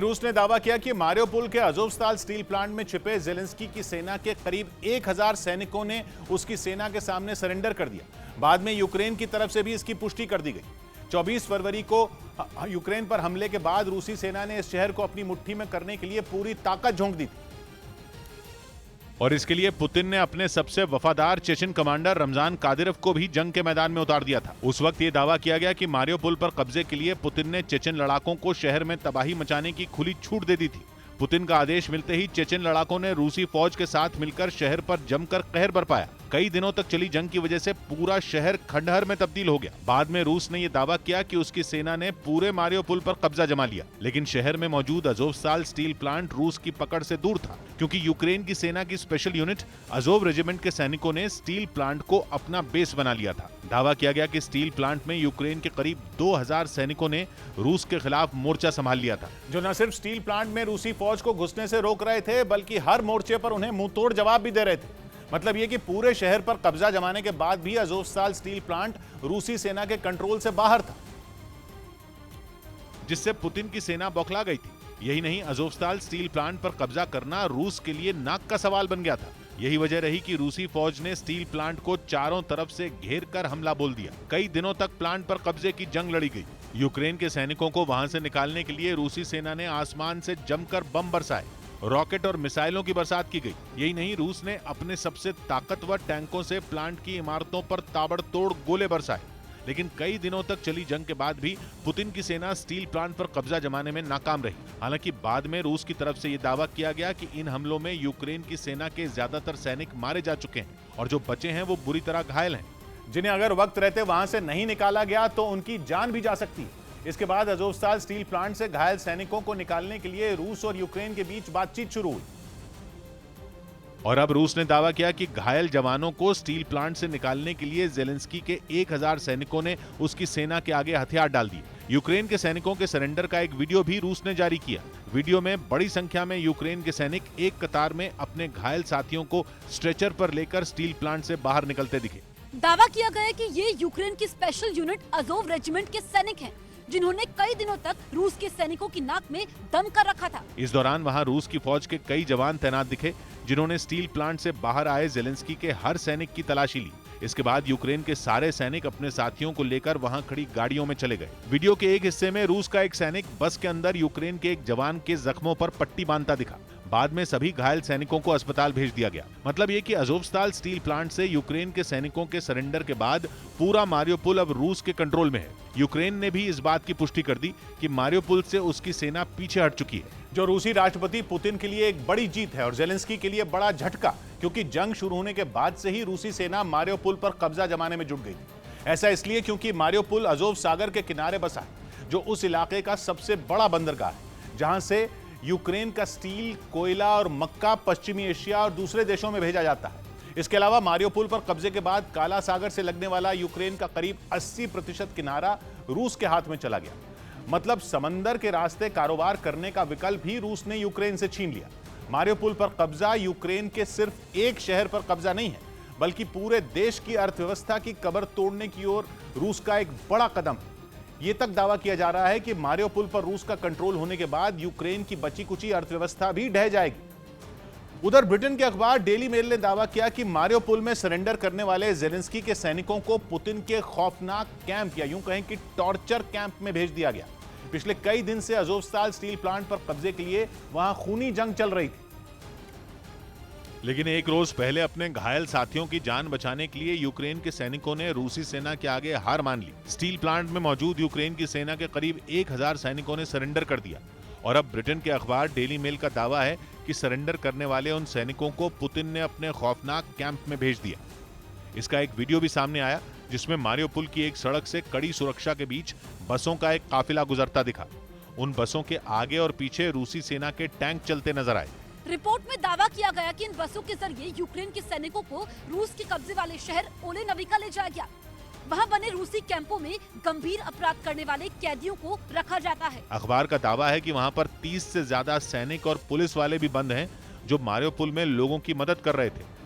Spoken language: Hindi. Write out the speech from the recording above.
रूस ने दावा किया कि मारियोपोल के अज़ोवस्ताल स्टील प्लांट में छिपे ज़ेलेंस्की की सेना के करीब 1000 सैनिकों ने उसकी सेना के सामने सरेंडर कर दिया। बाद में यूक्रेन की तरफ से भी इसकी पुष्टि कर दी गई। 24 फरवरी को यूक्रेन पर हमले के बाद रूसी सेना ने इस शहर को अपनी मुट्ठी में करने के लिए पूरी ताकत झोंक दी थी और इसके लिए पुतिन ने अपने सबसे वफादार चेचन कमांडर रमजान कादिरोव को भी जंग के मैदान में उतार दिया था। उस वक्त ये दावा किया गया कि मारियोपोल पर कब्जे के लिए पुतिन ने चेचन लड़ाकों को शहर में तबाही मचाने की खुली छूट दे दी थी। पुतिन का आदेश मिलते ही चेचन लड़ाकों ने रूसी फौज के साथ मिलकर शहर पर जमकर कहर बरपाया। कई दिनों तक चली जंग की वजह से पूरा शहर खंडहर में तब्दील हो गया। बाद में रूस ने यह दावा किया कि उसकी सेना ने पूरे मारियोपोल पर कब्जा जमा लिया, लेकिन शहर में मौजूद अज़ोवस्ताल स्टील प्लांट रूस की पकड़ से दूर था, क्योंकि यूक्रेन की सेना की स्पेशल यूनिट अज़ोव रेजिमेंट के सैनिकों ने स्टील प्लांट को अपना बेस बना लिया था। दावा किया गया कि स्टील प्लांट में यूक्रेन के करीब 2000 सैनिकों ने रूस के खिलाफ मोर्चा संभाल लिया था, जो न सिर्फ स्टील प्लांट में रूसी फौज को घुसने से रोक रहे थे, बल्कि हर मोर्चे पर उन्हें मुंहतोड़ जवाब भी दे रहे थे। मतलब यह कि पूरे शहर पर कब्जा जमाने के बाद भी अज़ोवस्ताल स्टील प्लांट रूसी सेना के कंट्रोल से बाहर था, जिससे पुतिन की सेना बौखला गई थी। यही नहीं, अज़ोवस्ताल स्टील प्लांट पर कब्जा करना रूस के लिए नाक का सवाल बन गया था। यही वजह रही कि रूसी फौज ने स्टील प्लांट को चारों तरफ से घेर कर हमला बोल दिया। कई दिनों तक प्लांट पर कब्जे की जंग लड़ी गई। यूक्रेन के सैनिकों को वहां से निकालने के लिए रूसी सेना ने आसमान से जमकर बम बरसाए, रॉकेट और मिसाइलों की बरसात की गई। यही नहीं, रूस ने अपने सबसे ताकतवर टैंकों से प्लांट की इमारतों पर ताबड़तोड़ गोले बरसाए। लेकिन कई दिनों तक चली जंग के बाद भी पुतिन की सेना स्टील प्लांट पर कब्जा जमाने में नाकाम रही। हालांकि बाद में रूस की तरफ से यह दावा किया गया कि इन हमलों में यूक्रेन की सेना के ज्यादातर सैनिक मारे जा चुके हैं और जो बचे हैं वो बुरी तरह घायल हैं, जिन्हें अगर वक्त रहते वहां से नहीं निकाला गया तो उनकी जान भी जा सकती है। इसके बाद अज़ोवस्ताल स्टील प्लांट से घायल सैनिकों को निकालने के लिए रूस और यूक्रेन के बीच बातचीत शुरू हुई और अब रूस ने दावा किया कि घायल जवानों को स्टील प्लांट से निकालने के लिए ज़ेलेंस्की के 1000 सैनिकों ने उसकी सेना के आगे हथियार डाल दिए। यूक्रेन के सैनिकों के सरेंडर का एक वीडियो भी रूस ने जारी किया। वीडियो में बड़ी संख्या में यूक्रेन के सैनिक एक कतार में अपने घायल साथियों को स्ट्रेचर पर लेकर स्टील प्लांट से बाहर निकलते दिखे। दावा किया गया कि ये यूक्रेन की स्पेशल यूनिट अज़ोव रेजिमेंट के सैनिक हैं, जिन्होंने कई दिनों तक रूस के सैनिकों की नाक में दम कर रखा था। इस दौरान वहां रूस की फौज के कई जवान तैनात दिखे, जिन्होंने स्टील प्लांट से बाहर आए ज़ेलेंस्की के हर सैनिक की तलाशी ली। इसके बाद यूक्रेन के सारे सैनिक अपने साथियों को लेकर वहां खड़ी गाड़ियों में चले गए। वीडियो के एक हिस्से में रूस का एक सैनिक बस के अंदर यूक्रेन के एक जवान के जख्मों पर पट्टी बांधता दिखा। बाद में सभी घायल सैनिकों को अस्पताल भेज दिया गया। मतलब ये कि अज़ोवस्ताल स्टील प्लांट से यूक्रेन के सैनिकों के सरेंडर के बाद पूरा मारियोपोल अब रूस के कंट्रोल में है। यूक्रेन ने भी इस बात की पुष्टि कर दी कि मारियोपोल से उसकी सेना पीछे हट चुकी है, जो रूसी राष्ट्रपति पुतिन के लिए एक बड़ी जीत है और ज़ेलेंस्की के लिए बड़ा झटका, क्योंकि जंग शुरू होने के बाद से ही रूसी सेना मारियोपोल पर कब्जा जमाने में जुट गई थी। ऐसा इसलिए क्योंकि मारियोपोल अज़ोव सागर के किनारे बसा है, जो उस इलाके का सबसे बड़ा बंदरगाह है, जहां से यूक्रेन का स्टील, कोयला और मक्का पश्चिमी एशिया और दूसरे देशों में भेजा जाता है। इसके अलावा मारियोपोल पर कब्जे के बाद काला सागर से लगने वाला यूक्रेन का करीब 80% किनारा रूस के हाथ में चला गया। मतलब समंदर के रास्ते कारोबार करने का विकल्प भी रूस ने यूक्रेन से छीन लिया। मारियोपोल पर कब्जा यूक्रेन के सिर्फ एक शहर पर कब्जा नहीं है, बल्कि पूरे देश की अर्थव्यवस्था की कबर तोड़ने की ओर रूस का एक बड़ा कदम है। ये तक दावा किया जा रहा है कि मारियोपोल पर रूस का कंट्रोल होने के बाद यूक्रेन की बची कुची अर्थव्यवस्था भी ढह जाएगी। उधर ब्रिटेन के अखबार डेली मेल ने दावा किया कि मारियोपोल में सरेंडर करने वाले ज़ेलेंस्की के सैनिकों को पुतिन के खौफनाक कैंप, या यूं कहें कि टॉर्चर कैंप में भेज दिया गया। पिछले कई दिन से अज़ोवस्ताल स्टील प्लांट पर कब्जे के लिए वहां खूनी जंग चल रही थी, लेकिन एक रोज पहले अपने घायल साथियों की जान बचाने के लिए यूक्रेन के सैनिकों ने रूसी सेना के आगे हार मान ली। स्टील प्लांट में मौजूद यूक्रेन की सेना के करीब 1000 सैनिकों ने सरेंडर कर दिया और अब ब्रिटेन के अखबार डेली मेल का दावा है कि सरेंडर करने वाले उन सैनिकों को पुतिन ने अपने खौफनाक कैंप में भेज दिया। इसका एक वीडियो भी सामने आया, जिसमें मारियोपोल की एक सड़क से कड़ी सुरक्षा के बीच बसों का एक काफिला गुजरता दिखा। उन बसों के आगे और पीछे रूसी सेना के टैंक चलते नजर आए। रिपोर्ट में दावा किया गया कि इन बसों के जरिए यूक्रेन के सैनिकों को रूस के कब्जे वाले शहर ओलेनविका ले जाया गया। वहां बने रूसी कैंपों में गंभीर अपराध करने वाले कैदियों को रखा जाता है। अखबार का दावा है कि वहां पर 30 से ज्यादा सैनिक और पुलिस वाले भी बंद हैं, जो मारियोपोल में लोगों की मदद कर रहे थे।